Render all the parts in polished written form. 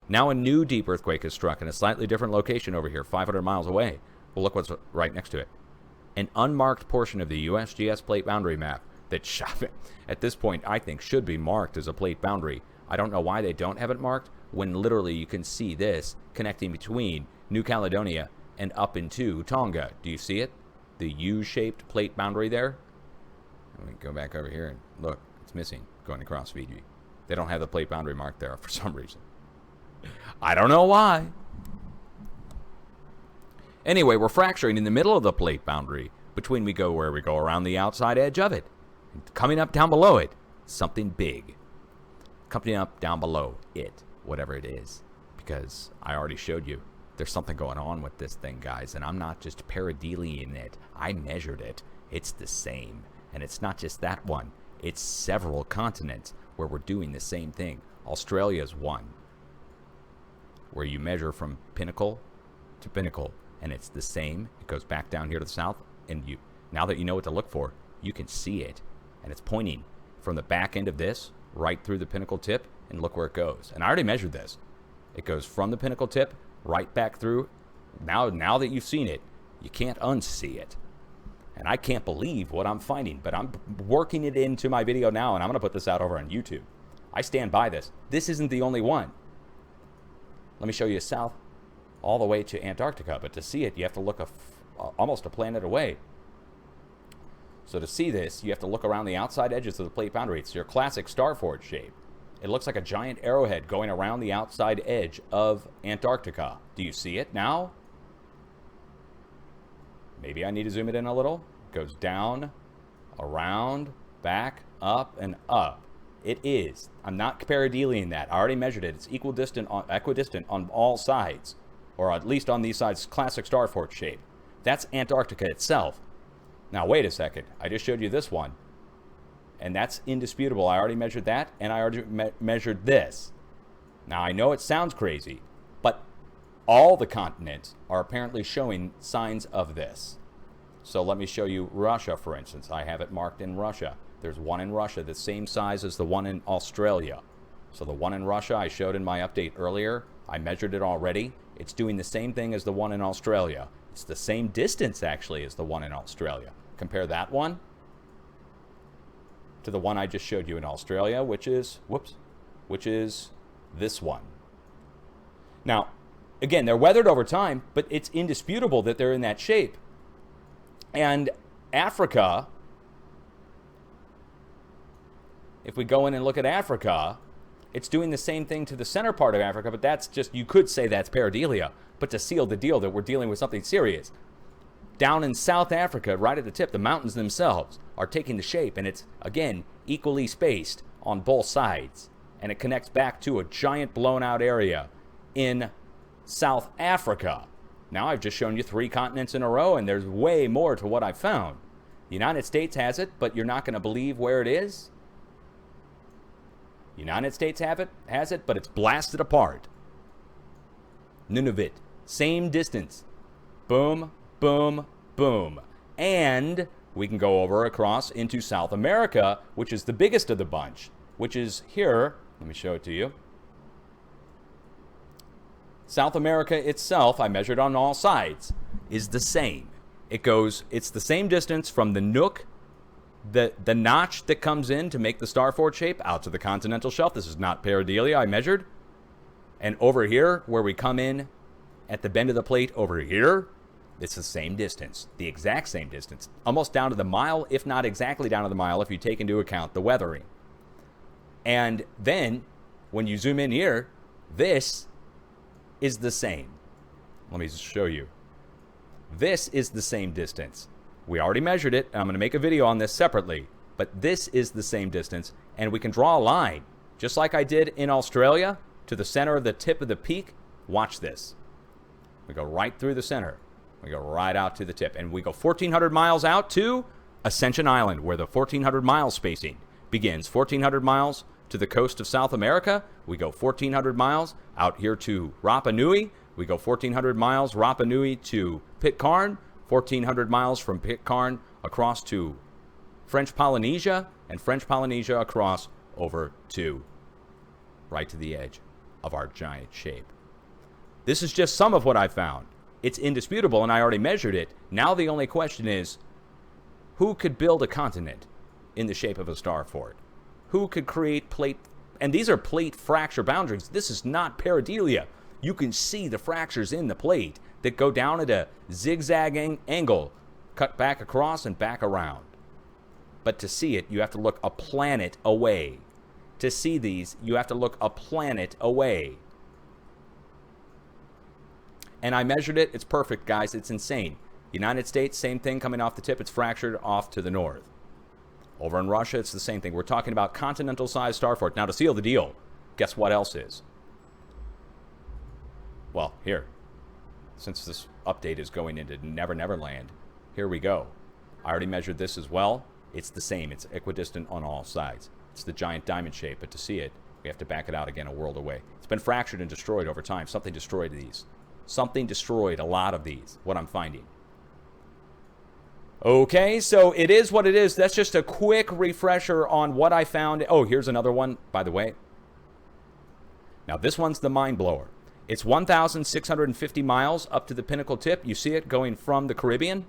Now a new deep earthquake has struck in a slightly different location over here, 500 miles away. Well, look what's right next to it. An unmarked portion of the USGS plate boundary map that, at this point, I think should be marked as a plate boundary. I don't know why they don't have it marked when literally you can see this connecting between New Caledonia and up into Tonga. Do you see it? The U-shaped plate boundary there? Let me go back over here and look. It's missing going across Fiji. They don't have the plate boundary marked there for some reason. I don't know why. Anyway, we're fracturing in the middle of the plate boundary between where we go around the outside edge of it. And coming up down below it, something big. Coming up down below it, whatever it is. Because I already showed you there's something going on with this thing, guys. And I'm not just pareidyliaing it. I measured it. It's the same. And it's not just that one. It's several continents where we're doing the same thing. Australia's one, where you measure from pinnacle to pinnacle, and it's the same. It goes back down here to the south, and now that you know what to look for, you can see it, and it's pointing from the back end of this right through the pinnacle tip, and look where it goes. And I already measured this. It goes from the pinnacle tip right back through. Now that you've seen it, you can't unsee it. And I can't believe what I'm finding, but I'm working it into my video now, and I'm going to put this out over on YouTube. I stand by this. This isn't the only one. Let me show you south all the way to Antarctica, but to see it, you have to look almost a planet away. So to see this, you have to look around the outside edges of the plate boundary. It's your classic starfort shape. It looks like a giant arrowhead going around the outside edge of Antarctica. Do you see it now? Maybe I need to zoom it in a little. It goes down, around, back, up, and up. It is. I'm not pareidyliaing that. I already measured it. It's equidistant on all sides, or at least on these sides, classic starfort shape. That's Antarctica itself. Now, wait a second. I just showed you this one, and that's indisputable. I already measured that, and I already measured this. Now, I know it sounds crazy, but all the continents are apparently showing signs of this. So let me show you Russia, for instance. I have it marked in Russia. There's one in Russia the same size as the one in Australia. So the one in Russia I showed in my update earlier, I measured it already. It's doing the same thing as the one in Australia. It's the same distance, actually, as the one in Australia. Compare that one to the one I just showed you in Australia, which is this one. Now, again, they're weathered over time, but it's indisputable that they're in that shape. And Africa, if we go in and look at Africa, it's doing the same thing to the center part of Africa, but that's just, you could say that's pareidylia, but to seal the deal that we're dealing with something serious. Down in South Africa, right at the tip, the mountains themselves are taking the shape, and it's, again, equally spaced on both sides. And it connects back to a giant blown out area in South Africa. Now I've just shown you 3 continents in a row, and there's way more to what I've found. The United States has it, but you're not going to believe where it is. United States has it, but it's blasted apart. Nunavut, same distance. Boom, boom, boom. And we can go over across into South America, which is the biggest of the bunch, which is here. Let me show it to you. South America itself, I measured on all sides, is the same. It's the same distance from the nook, the notch that comes in to make the starfort shape out to the continental shelf. This is not pareidylia, I measured. And over here, where we come in at the bend of the plate over here, it's the same distance, the exact same distance, almost down to the mile, if not exactly down to the mile, if you take into account the weathering. And then, when you zoom in here, this is the same. Let me just show you. This is the same distance. We already measured it, and I'm going to make a video on this separately, but this is the same distance, and we can draw a line, just like I did in Australia, to the center of the tip of the peak. Watch this. We go right through the center. We go right out to the tip, and we go 1,400 miles out to Ascension Island, where the 1,400 mile spacing begins. 1,400 miles to the coast of South America. We go 1,400 miles out here to Rapa Nui. We go 1,400 miles Rapa Nui to Pitcairn. 1,400 miles from Pitcairn across to French Polynesia, and French Polynesia across over to right to the edge. of our giant shape. This is just some of what I found. It's indisputable, and I already measured it. Now the only question is, who could build a continent in the shape of a star fort? Who could create plate? And these are plate fracture boundaries. This is not peridelia. You can see the fractures in the plate that go down at a zigzagging angle, cut back across and back around. But to see it, you have to look a planet away. To see these, you have to look a planet away. And I measured it. It's perfect, guys. It's insane. United States, same thing coming off the tip. It's fractured off to the north. Over in Russia, it's the same thing. We're talking about continental-sized star fort. Now, to seal the deal, guess what else is? Well, here. Since this update is going into Never Never Land, here we go. I already measured this as well. It's the same. It's equidistant on all sides. It's the giant diamond shape, but to see it, we have to back it out again a world away. It's been fractured and destroyed over time. Something destroyed these. Something destroyed a lot of these, what I'm finding. Okay, so it is what it is. That's just a quick refresher on what I found. Oh, here's another one, by the way. Now, this one's the mind blower. It's 1,650 miles up to the pinnacle tip. You see it going from the Caribbean.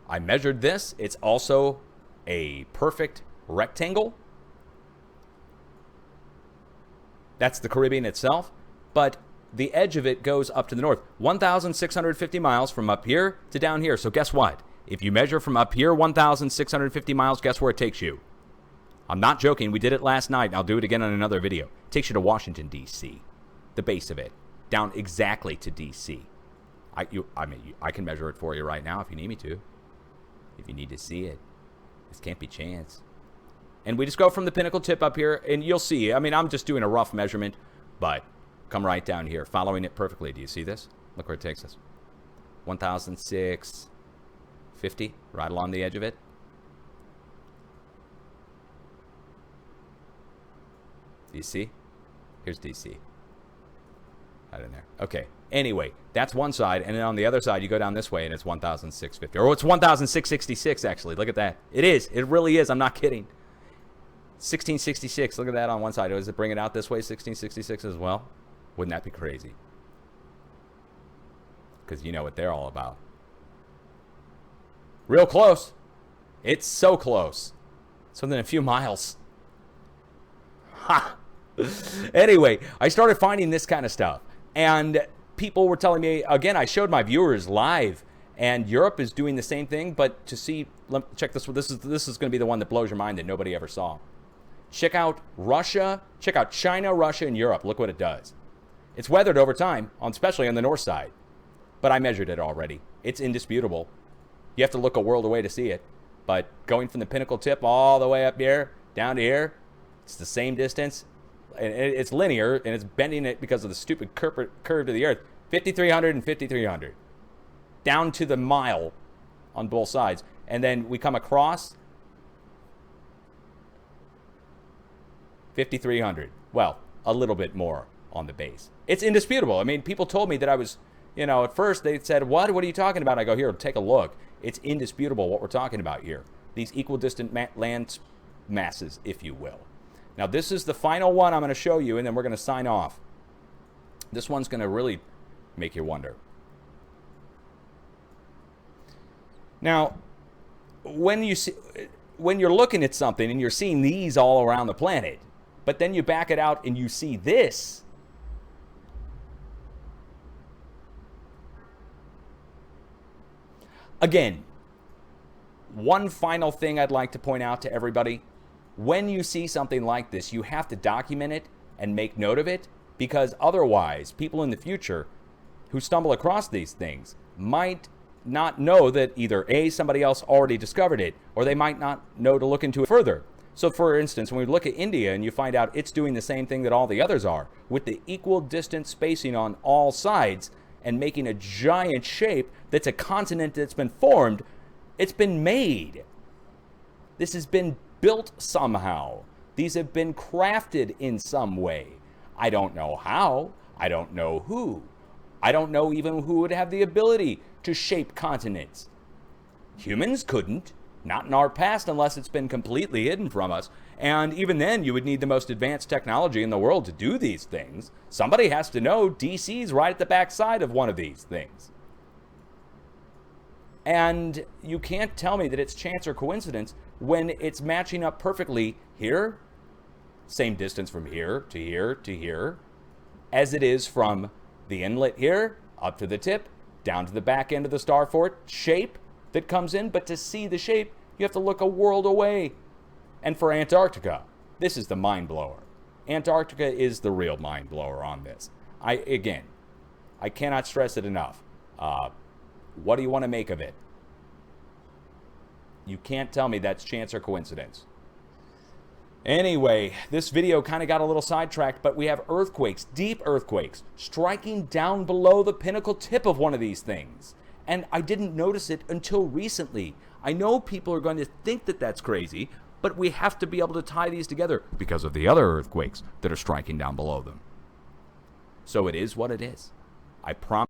I measured this. It's also a perfect rectangle. That's the Caribbean itself. But the edge of it goes up to the north. 1,650 miles from up here to down here. So guess what? If you measure from up here 1,650 miles, guess where it takes you? I'm not joking. We did it last night, and I'll do it again on another video. It takes you to Washington, D.C., the base of it, down exactly to D.C. I can measure it for you right now if you need me to. If you need to see it. This can't be chance. And we just go from the pinnacle tip up here, and you'll see. I mean, I'm just doing a rough measurement, but come right down here, following it perfectly. Do you see this? Look where it takes us. 1,650, right along the edge of it. Do you see? Here's DC. Right in there. Okay. Anyway, that's one side, and then on the other side, you go down this way, and it's 1,650. Or it's 1,666, actually. Look at that. It is. It really is. I'm not kidding. 1666. Look at that on one side. Does it bring it out this way, 1666 as well? Wouldn't that be crazy? Because you know what they're all about. Real close. It's so close. It's within a few miles. Ha! Anyway, I started finding this kind of stuff. And people were telling me, again, I showed my viewers live, and Europe is doing the same thing, but to see, check this one. This is going to be the one that blows your mind that nobody ever saw. Check out Russia, check out China, Russia, and Europe. Look what it does. It's weathered over time, especially on the north side. But I measured it already. It's indisputable. You have to look a world away to see it. But going from the pinnacle tip all the way up here, down to here, it's the same distance. And it's linear, and it's bending it because of the stupid curve to the earth. 5,300 and 5,300. Down to the mile on both sides. And then we come across 5,300. Well, a little bit more on the base. It's indisputable. I mean, people told me that I was, at first they said, what are you talking about? I go, here, take a look. It's indisputable what we're talking about here. These equidistant land masses, if you will. Now, this is the final one I'm going to show you, and then we're going to sign off. This one's going to really make you wonder. Now, when you're looking at something and you're seeing these all around the planet, but then you back it out and you see this, again, one final thing I'd like to point out to everybody. When you see something like this, you have to document it and make note of it, because otherwise, people in the future who stumble across these things might not know that either A, somebody else already discovered it, or they might not know to look into it further. So for instance, when we look at India and you find out it's doing the same thing that all the others are, with the equal distance spacing on all sides and making a giant shape that's a continent that's been formed, it's been made. This has been built somehow. These have been crafted in some way. I don't know how. I don't know who. I don't know even who would have the ability to shape continents. Humans couldn't. Not in our past unless it's been completely hidden from us. And even then, you would need the most advanced technology in the world to do these things. Somebody has to know DC's right at the backside of one of these things. And you can't tell me that it's chance or coincidence when it's matching up perfectly here, same distance from here to here to here, as it is from the inlet here up to the tip, down to the back end of the starfort shape that comes in. But to see the shape, you have to look a world away. And for Antarctica, this is the mind blower. Antarctica is the real mind blower on this. I cannot stress it enough. What do you want to make of it? You can't tell me that's chance or coincidence. Anyway, this video kind of got a little sidetracked, but we have earthquakes, deep earthquakes, striking down below the pinnacle tip of one of these things. And I didn't notice it until recently. I know people are going to think that that's crazy, but we have to be able to tie these together because of the other earthquakes that are striking down below them. So it is what it is. I promise.